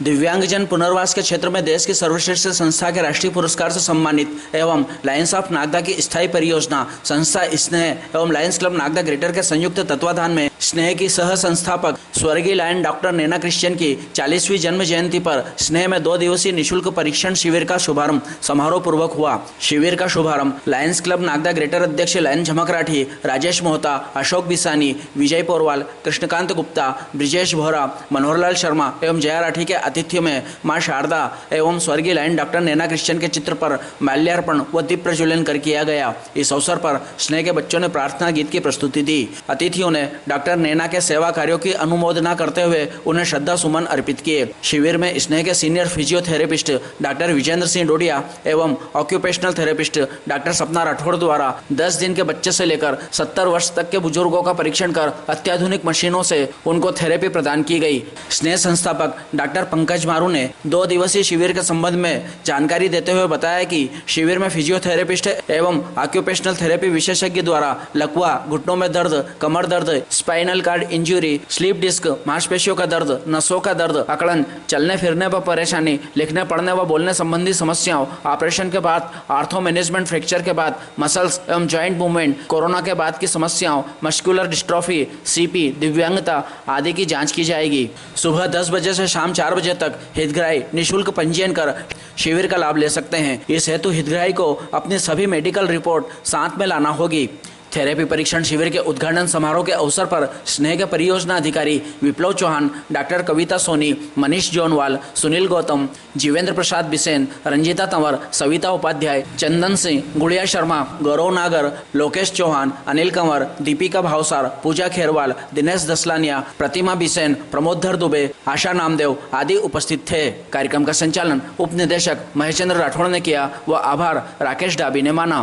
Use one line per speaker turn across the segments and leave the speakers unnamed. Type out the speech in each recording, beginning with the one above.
दिव्यांगजन पुनर्वास के क्षेत्र में देश की सर्वश्रेष्ठ संस्था के राष्ट्रीय पुरस्कार से सम्मानित एवं लायंस ऑफ नागदा की स्थायी परियोजना संस्था स्नेह एवं लायंस क्लब नागदा ग्रेटर के संयुक्त तत्वाधान में स्नेह की सह संस्थापक स्वर्गीय लायन डॉक्टर नैना क्रिश्चियन की 40वीं जन्म जयंती पर स्नेह में 2 दिवसीय निःशुल्क परीक्षण शिविर का शुभारंभ समारोह पूर्वक हुआ। शिविर का शुभारंभ लायंस क्लब नागदा ग्रेटर अध्यक्ष लायन झमक राठी, राजेश मोहता, अशोक बिसानी, विजय पोरवाल, कृष्णकांत गुप्ता, ब्रिजेश भोरा, मनोहरलाल शर्मा एवं जया राठी के आतिथ्य में मां शारदा एवं स्वर्गीय लायन डॉक्टर नैना क्रिश्चियन के चित्र पर माल्यार्पण व दीप प्रज्वलन कर किया गया। इस अवसर पर स्नेह के बच्चों ने प्रार्थना गीत की प्रस्तुति दी। अतिथियों ने डॉक्टर नैना के सेवा कार्यों की अनुमोदना करते हुए उन्हें श्रद्धा सुमन अर्पित किए। शिविर में स्नेह के senior physiotherapist doctor Vijendra Singh Dodiya एवं ऑक्यूपेशनल थेरेपिस्ट डॉक्टर सपना राठौड़ द्वारा 10 दिन के बच्चे से लेकर 70 वर्ष तक के बुजुर्गों का परीक्षण कर अत्याधुनिक मशीनों से उनको थेरेपी प्रदान की गई। स्नेह संस्थापक डॉक्टर पंकज मारू ने 2 दिवसीय शिविर के संबंध में जानकारी देते हुए बताया कि शिविर में फिजियोथेरेपिस्ट एवं ऑक्यूपेशनल थेरेपी विशेषज्ञ द्वारा लकवा, घुटनों में दर्द, कमर दर्द, spinal cord injury, slip disc, मांसपेशियों का दर्द, नसों का दर्द, अकड़न, चलने फिरने पर परेशानी, लिखने पढ़ने व बोलने संबंधी समस्याओं, ऑपरेशन के बाद आर्थो मैनेजमेंट, फ्रैक्चर के बाद मसल्स एवं जॉइंट मूवमेंट, कोरोना के बाद की समस्याओं, मस्कुलर डिस्ट्रॉफी, सीपी, दिव्यांगता आदि की जांच की जाएगी। सुबह 10 बजे से शाम 4 बजे तक हितग्राही निःशुल्क पंजीयन कर शिविर का लाभ ले सकते हैं। इस हेतु हितग्राही को अपनी सभी मेडिकल रिपोर्ट साथ में लाना होगी। थेरेपी परीक्षण शिविर के उद्घाटन समारोह के अवसर पर स्नेह के परियोजना अधिकारी विप्लव चौहान, डॉक्टर कविता सोनी, मनीष जोनवाल, सुनील गौतम, जीवेंद्र प्रसाद बिसेन, रंजीता तंवर, सविता उपाध्याय, चंदन सिंह, गुड़िया शर्मा, गौरव नागर, लोकेश चौहान, अनिल कंवर, दीपिका भावसार, पूजा खेरवाल, दिनेश दसलानिया, प्रतिमा बिसेन, प्रमोदधर दुबे, आशा नामदेव आदि उपस्थित थे। कार्यक्रम का संचालन उप निदेशक महेशचंद्र राठौड़ ने किया व आभार राकेश डाबी ने माना।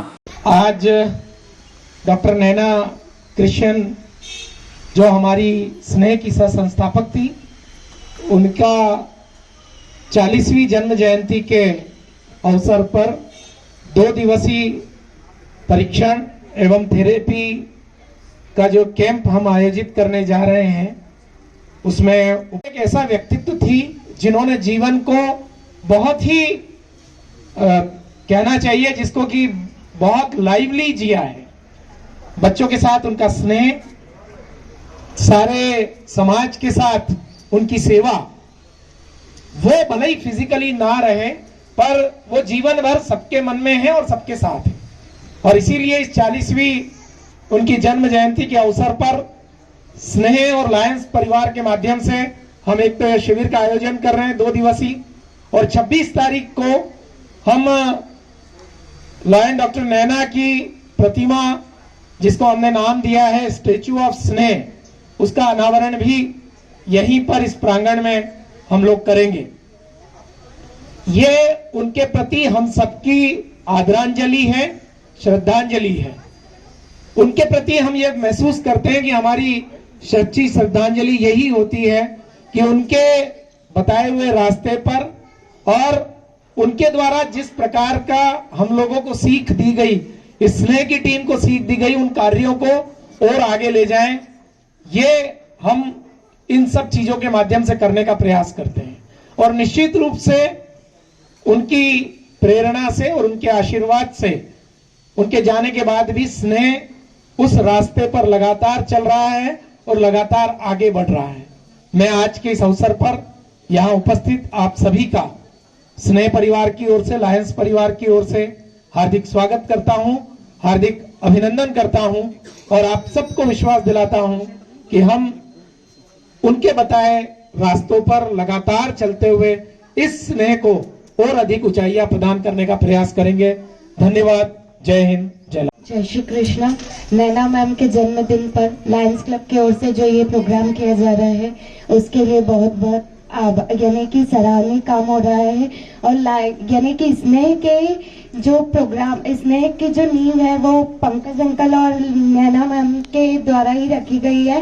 आज डॉक्टर नैना क्रिश्चियन जो हमारी स्नेह की सह संस्थापक थी, उनका 40वीं जन्म जयंती के अवसर पर 2 दिवसीय परीक्षण एवं थेरेपी का जो कैंप हम आयोजित करने जा रहे हैं, उसमें एक ऐसा व्यक्तित्व थी जिन्होंने जीवन को बहुत ही कहना चाहिए जिसको कि बहुत लाइवली जिया है। बच्चों के साथ उनका स्नेह, सारे समाज के साथ उनकी सेवा, वो भले ही फिजिकली ना रहे पर वो जीवन भर सबके मन में है और सबके साथ है। और इसीलिए इस 40वीं उनकी जन्म जयंती के अवसर पर स्नेह और लायंस परिवार के माध्यम से हम एक तो शिविर का आयोजन कर रहे हैं 2 दिवसीय, और 26 तारीख को हम लायन डॉक्टर नैना की प्रतिमा, जिसको हमने नाम दिया है स्टैचू ऑफ स्नेह, उसका अनावरण भी यहीं पर इस प्रांगण में हम लोग करेंगे। ये उनके प्रति हम सबकी आदरांजलि है, श्रद्धांजलि है। उनके प्रति हम ये महसूस करते हैं कि हमारी सच्ची श्रद्धांजलि यही होती है कि उनके बताए हुए रास्ते पर और उनके द्वारा जिस प्रकार का हम लोगों को सीख दी गई, इस स्नेह की टीम को सीख दी गई, उन कार्यों को और आगे ले जाएं। ये हम इन सब चीजों के माध्यम से करने का प्रयास करते हैं और निश्चित रूप से उनकी प्रेरणा से और उनके आशीर्वाद से उनके जाने के बाद भी स्नेह उस रास्ते पर लगातार चल रहा है और लगातार आगे बढ़ रहा है। मैं आज के इस अवसर पर यहाँ उपस्थित आप सभी का स्नेह परिवार की ओर से, लायंस परिवार की ओर से हार्दिक स्वागत करता हूं, हार्दिक अभिनंदन करता हूं और आप सबको विश्वास दिलाता हूं कि हम उनके बताए रास्तों पर लगातार चलते हुए इस स्नेह को और अधिक ऊंचाइयां प्रदान करने का प्रयास करेंगे। धन्यवाद। जय हिंद,
जय श्री कृष्णा। नैना मैम के जन्मदिन पर लायंस क्लब की ओर से जो ये प्रोग्राम किया जा रहा है, उसके लिए बहुत बहुत यानी कि सराहनीय काम हो रहा है। और यानी कि स्नेह के जो प्रोग्राम, स्नेह की जो नींव है वो पंकज अंकल और नैना मैम के द्वारा ही रखी गई है,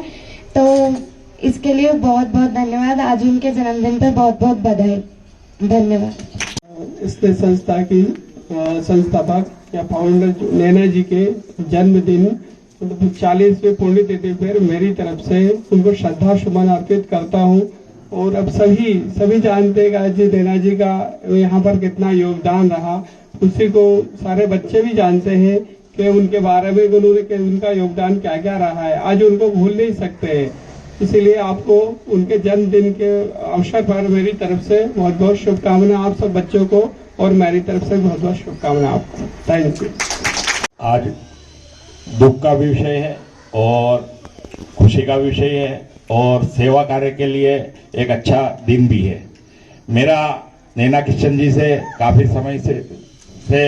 तो इसके लिए बहुत बहुत धन्यवाद। आज उनके जन्मदिन पर बहुत बहुत बधाई। धन्यवाद।
इस संस्था की संस्थापक या फाउंडर नैना जी के जन्मदिन 40वें पुण्यतिथि पर मेरी तरफ से उनको श्रद्धा सुमन अर्पित करता हूँ और अब सभी जानते हैं गायत्री नैना जी का यहाँ पर कितना योगदान रहा। उसी को सारे बच्चे भी जानते हैं कि उनके बारे में उनका योगदान क्या क्या रहा है। आज उनको भूल नहीं सकते हैं। इसीलिए आपको उनके जन्मदिन के अवसर पर मेरी तरफ से बहुत बहुत शुभकामनाएं आप सब बच्चों को, और मेरी तरफ से बहुत बहुत शुभकामनाएं आपको। Thank you.
आज दुख का भी विषय है और खुशी का विषय है और सेवा कार्य के लिए एक अच्छा दिन भी है। मेरा नैना क्रिश्चियन जी से काफ़ी समय से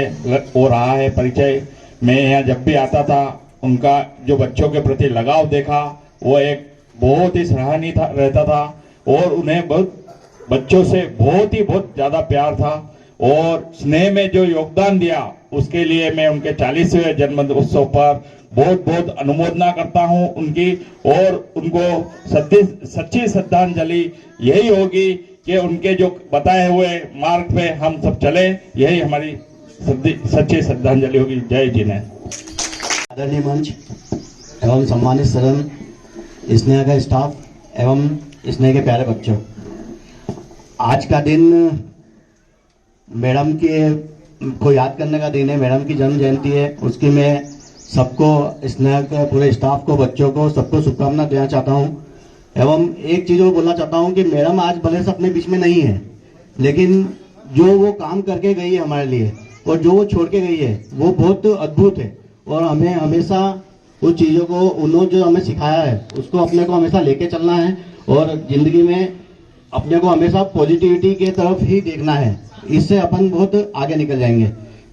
हो रहा है परिचय। मैं यहाँ जब भी आता था उनका जो बच्चों के प्रति लगाव देखा वो एक बहुत ही सराहनीय रहता था और उन्हें बच्चों से बहुत ज़्यादा प्यार था और स्नेह में जो योगदान दिया उसके लिए मैं उनके 40वें जन्म उत्सव पर बहुत बहुत अनुमोदना करता हूं उनकी, और उनको सच्ची श्रद्धांजलि यही होगी कि उनके जो बताए हुए मार्ग पे हम सब चले, यही हमारी सच्ची श्रद्धांजलि होगी। जय जिनेन्द्र।
आदरणीय मंच एवं सम्मानित सदन, स्नेह का स्टाफ एवं स्नेह के प्यारे बच्चों, आज का दिन मैडम को याद करने का दिन है। मैडम की जन्म जयंती है, उसकी मैं सबको, स्नेह के पूरे स्टाफ को, बच्चों को, सबको शुभकामना देना चाहता हूं। एवं एक चीज़ और बोलना चाहता हूं कि मैडम आज भले से अपने बीच में नहीं है, लेकिन जो वो काम करके गई है हमारे लिए और जो वो छोड़ के गई है वो बहुत अद्भुत है। और हमें हमेशा उस चीज़ों को, उन्होंने जो हमें सिखाया है उसको अपने को हमेशा लेके चलना है और ज़िंदगी में अपने को हमेशा पॉजिटिविटी के तरफ ही देखना है। इससे अपन बहुत आगे निकल जाएंगे।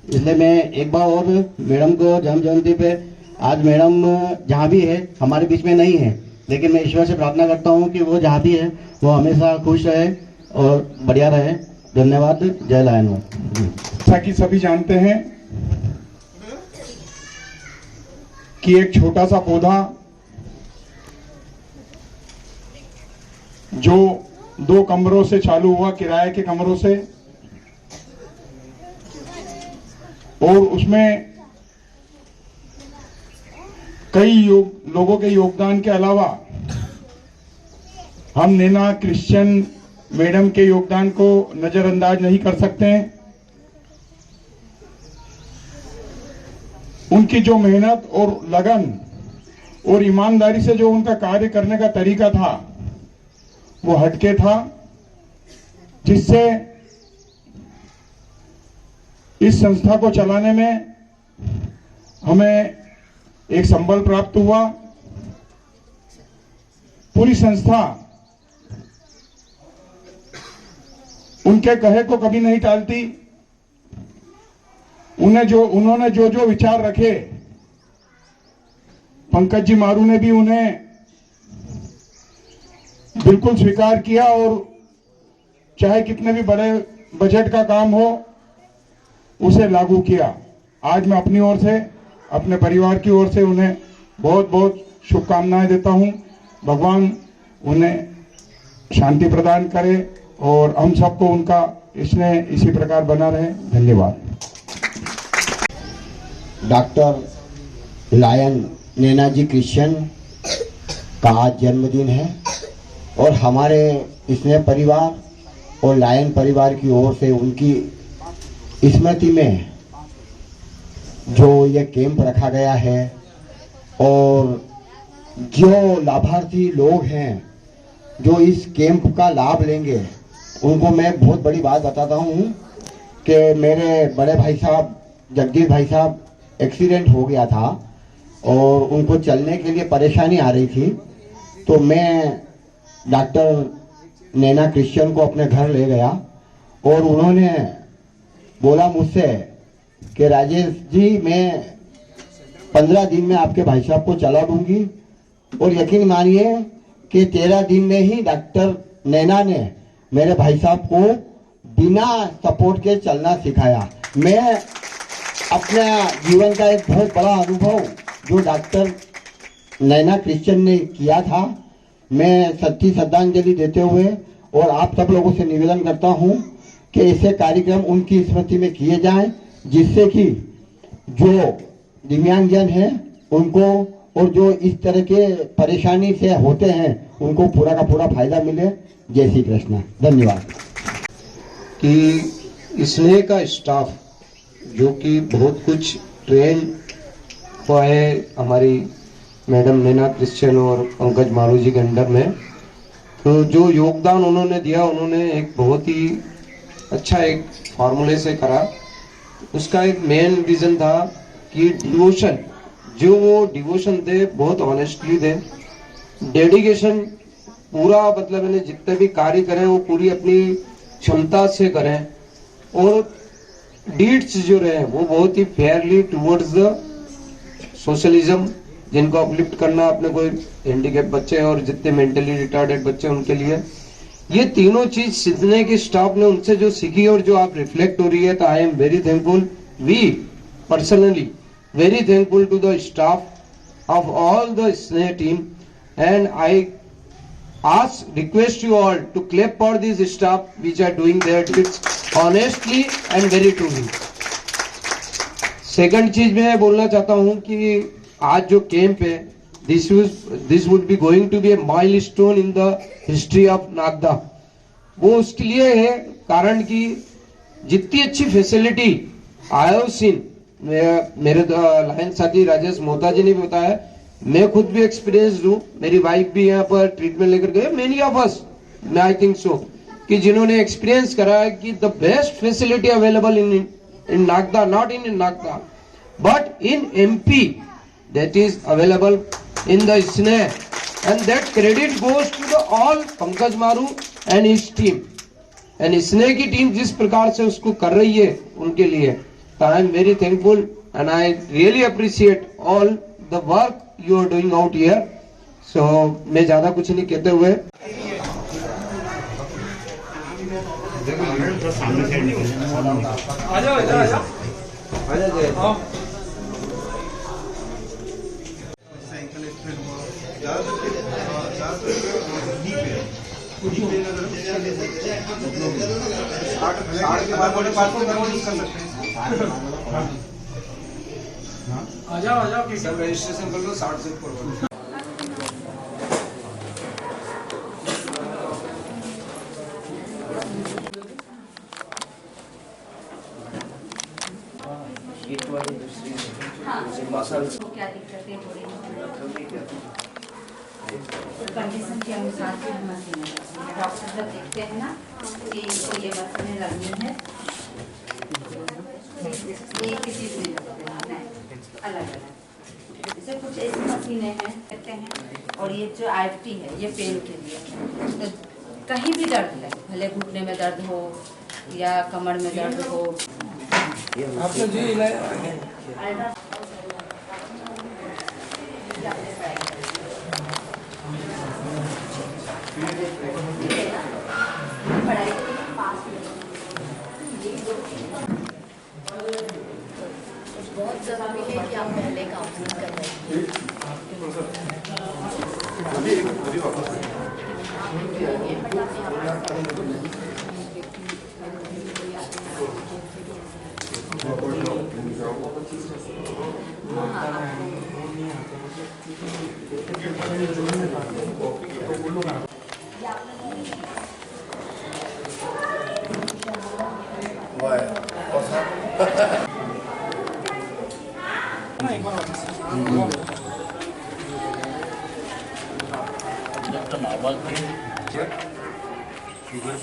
इसलिए मैं एक बार और मैडम को जन्म जयंती पे, आज मैडम जहाँ भी है हमारे बीच में नहीं है, लेकिन मैं ईश्वर से प्रार्थना करता हूँ कि वो जहाँ भी है वो हमेशा खुश रहे और बढ़िया रहे। धन्यवाद। जय लायन।
जैसा कि सभी जानते हैं कि एक छोटा सा पौधा जो 2 कमरों से चालू हुआ, किराए के कमरों से, और उसमें कई लोगों के योगदान के अलावा हम नैना क्रिश्चियन मैडम के योगदान को नजरअंदाज नहीं कर सकते हैं। उनकी जो मेहनत और लगन और ईमानदारी से जो उनका कार्य करने का तरीका था वो हटके था, जिससे इस संस्था को चलाने में हमें एक संबल प्राप्त हुआ। पूरी संस्था उनके कहे को कभी नहीं टालती। उन्होंने जो विचार रखे, पंकज जी मारू ने भी उन्हें बिल्कुल स्वीकार किया और चाहे कितने भी बड़े बजट का काम हो उसे लागू किया। आज मैं अपनी ओर से, अपने परिवार की ओर से उन्हें बहुत बहुत शुभकामनाएं देता हूं। भगवान उन्हें शांति प्रदान करे और हम सबको उनका स्नेह इसी प्रकार बना रहे। धन्यवाद।
डॉक्टर लायन नैना जी क्रिश्चियन का आज जन्मदिन है और हमारे स्नेह परिवार और लायन परिवार की ओर से उनकी स्मृति में जो ये कैंप रखा गया है और जो लाभार्थी लोग हैं जो इस कैंप का लाभ लेंगे, उनको मैं बहुत बड़ी बात बताता हूँ कि मेरे बड़े भाई साहब जगदीश भाई साहब एक्सीडेंट हो गया था और उनको चलने के लिए परेशानी आ रही थी, तो मैं डॉक्टर नैना क्रिश्चियन को अपने घर ले गया और उन्होंने बोला मुझसे कि राजेश जी मैं 15 दिन में आपके भाई साहब को चला दूंगी, और यकीन मानिए कि 13 दिन में ही डॉक्टर नैना ने मेरे भाई साहब को बिना सपोर्ट के चलना सिखाया। मैं अपने जीवन का एक बहुत बड़ा अनुभव जो डॉक्टर नैना क्रिश्चियन ने किया था, मैं सच्ची श्रद्धांजलि देते हुए और आप सब लोगों से निवेदन करता हूं कि ऐसे कार्यक्रम उनकी स्मृति में किए जाएं, जिससे कि जो दिव्यांगजन हैं उनको और जो इस तरह के परेशानी से होते हैं उनको पूरा का पूरा फायदा मिले। जय श्री कृष्ण। धन्यवाद।
कि स्नेह का स्टाफ जो कि बहुत कुछ ट्रेन हुआ है हमारी मैडम नैना क्रिश्चियन और पंकज मारू जी के अंडर में, तो जो योगदान उन्होंने दिया, उन्होंने एक बहुत ही अच्छा एक फॉर्मूले से करा। उसका एक मेन रीजन था कि डिवोशन, जो वो डिवोशन थे बहुत ऑनेस्टली थे, डेडिकेशन पूरा, मतलब मैंने जितने भी कार्य करें वो पूरी अपनी क्षमता से करें, और डीड्स जो रहे वो बहुत ही फेयरली टुवर्ड्स द सोशलिज्म, जिनको अपलिफ्ट करना, अपने कोई हैंडीकैप बच्चे और जितने मेंटली रिटार्डेड बच्चे उनके लिए, ये तीनों चीज सीखने की स्टाफ ने उनसे जो सीखी और जो आप रिफ्लेक्ट हो रही है, तो I am very thankful, we personally very thankful to the staff of all the SNEH team, and I request you all to clap for this staff which are doing their duties honestly and very truly. Second चीज मैं बोलना चाहता हूँ कि आज जो camp है, this would be going to be a milestone in the history of Nagda. वो उसके लिए है कारण कि जितनी अच्छी फैसिलिटी आई हैव सीन, मेरे लाइन साथी राजेश मोहता जी ने भी बताया, मैं खुद भी एक्सपीरियंस हूँ, मेरी वाइफ भी यहाँ पर ट्रीटमेंट लेकर गए, मेनी ऑफ अस, मैं आई थिंक सो कि जिन्होंने एक्सपीरियंस करा है कि the best facility available in Nagda, not in Nagda but in MP, that is available in the Sneh, and that credit goes to the all Pankaj Maru and his team, and स्नेह की team जिस प्रकार से उसको कर रही है उनके लिए, I am very thankful and I really appreciate all the work you are doing out here. So मैं ज़्यादा कुछ नहीं कहते हुए
आ जाओ सब रजिस्ट्रेशन कर लो 60 से ऊपर।
क्या दिक्कतें हो रही हैं कंडीशन के अनुसार से हम डॉक्टर जब देखते हैं ना कि इसको ये मशीनें लगनी है, ये किसी भी अलग अलग, जैसे कुछ ऐसी मशीनें हैं कहते हैं, और ये जो आईएफटी है ये पेन के लिए, तो कहीं भी दर्द है, भले घुटने में दर्द हो या कमर में दर्द हो,
आपने जी
बहुत जरूरी है कि आप पहले काउंसलिंग कर रहे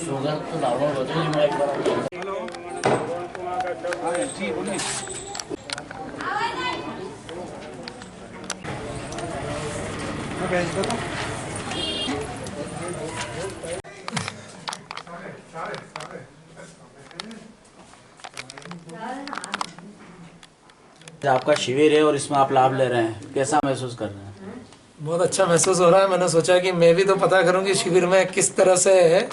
शुगर तो नॉर्मल होती है, मैं एक बार
जी बोलिए।
आपका शिविर है और इसमें आप लाभ ले रहे हैं, कैसा महसूस कर रहे हैं?
बहुत अच्छा महसूस हो रहा है। मैंने सोचा कि मैं भी तो पता करूं कि शिविर में किस तरह से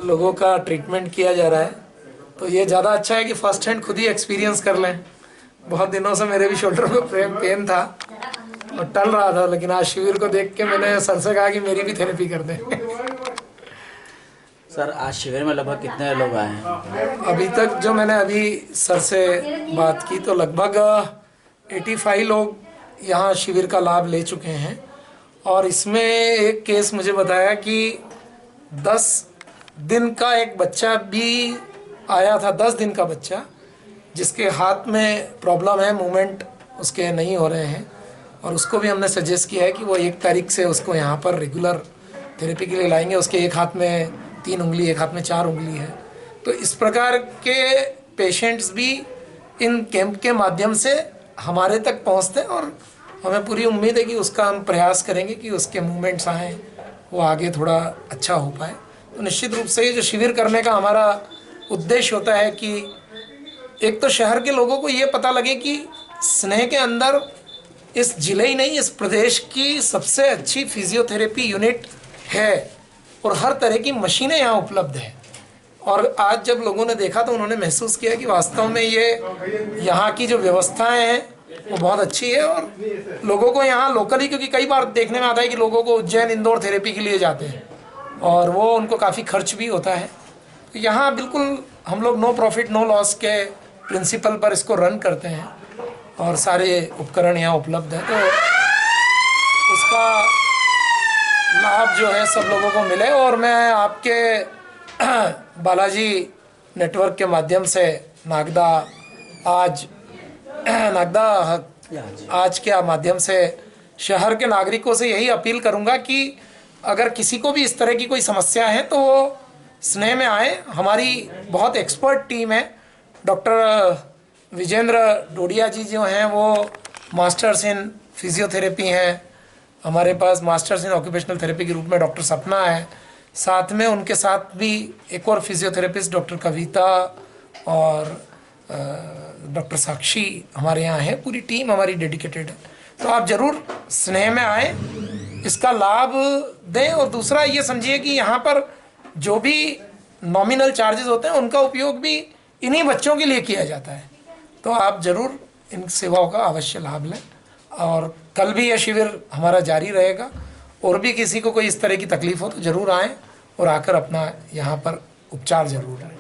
लोगों का ट्रीटमेंट किया जा रहा है, तो ये ज़्यादा अच्छा है कि फर्स्ट हैंड खुद ही एक्सपीरियंस कर लें। बहुत दिनों से मेरे भी शोल्डर में पेन था और टल रहा था, लेकिन आज शिविर को देख के मैंने सर से कहा कि मेरी भी थेरेपी कर दें।
सर आज शिविर में लगभग कितने लोग आए हैं?
अभी तक जो मैंने अभी सर से बात की तो लगभग 85 लोग यहाँ शिविर का लाभ ले चुके हैं। और इसमें एक केस मुझे बताया कि 10 दिन का एक बच्चा भी आया था, 10 दिन का बच्चा जिसके हाथ में प्रॉब्लम है, मूवमेंट उसके नहीं हो रहे हैं, और उसको भी हमने सजेस्ट किया है कि वो 1 तारीख से उसको यहाँ पर रेगुलर थेरेपी के लिए लाएंगे। उसके एक हाथ में 3 उंगली, एक हाथ में 4 उंगली है। तो इस प्रकार के पेशेंट्स भी इन कैंप के माध्यम से हमारे तक पहुँचते हैं, और हमें पूरी उम्मीद है कि उसका हम प्रयास करेंगे कि उसके मूवमेंट्स आएँ, वो आगे थोड़ा अच्छा हो पाए। तो निश्चित रूप से ये जो शिविर करने का हमारा उद्देश्य होता है कि एक तो शहर के लोगों को ये पता लगे कि स्नेह के अंदर इस जिले ही नहीं, इस प्रदेश की सबसे अच्छी फिजियोथेरेपी यूनिट है और हर तरह की मशीनें यहाँ उपलब्ध है। और आज जब लोगों ने देखा तो उन्होंने महसूस किया कि वास्तव में ये यहाँ की जो व्यवस्थाएं हैं वो बहुत अच्छी है। और लोगों को यहाँ लोकली, क्योंकि कई बार देखने में आता है कि लोगों को उज्जैन इंदौर थेरेपी के लिए जाते हैं और वो उनको काफ़ी खर्च भी होता है। तो यहाँ बिल्कुल हम लोग नो प्रॉफिट नो लॉस के प्रिंसिपल पर इसको रन करते हैं और सारे उपकरण यहाँ उपलब्ध है, तो उसका लाभ जो है सब लोगों को मिले। और मैं आपके बालाजी नेटवर्क के माध्यम से नागदा आज के माध्यम से शहर के नागरिकों से यही अपील करूंगा कि अगर किसी को भी इस तरह की कोई समस्या है तो वो स्नेह में आए। हमारी बहुत एक्सपर्ट टीम है। डॉक्टर विजेंद्र डोडिया जी जो हैं वो मास्टर्स इन फिजियोथेरेपी हैं। हमारे पास मास्टर्स इन ऑक्यूपेशनल थेरेपी के रूप में डॉक्टर सपना है। साथ में उनके साथ भी एक और फिजियोथेरेपिस्ट डॉक्टर कविता और डॉक्टर साक्षी हमारे यहाँ है। पूरी टीम हमारी डेडिकेटेड है। तो आप ज़रूर स्नेह में आए, इसका लाभ दें। और दूसरा ये समझिए कि यहाँ पर जो भी नॉमिनल चार्जेस होते हैं उनका उपयोग भी इन्हीं बच्चों के लिए किया जाता है। तो आप ज़रूर इन सेवाओं का अवश्य लाभ लें। और कल भी यह शिविर हमारा जारी रहेगा। और भी किसी को कोई इस तरह की तकलीफ हो तो ज़रूर आएँ और आकर अपना यहाँ पर उपचार ज़रूर लें।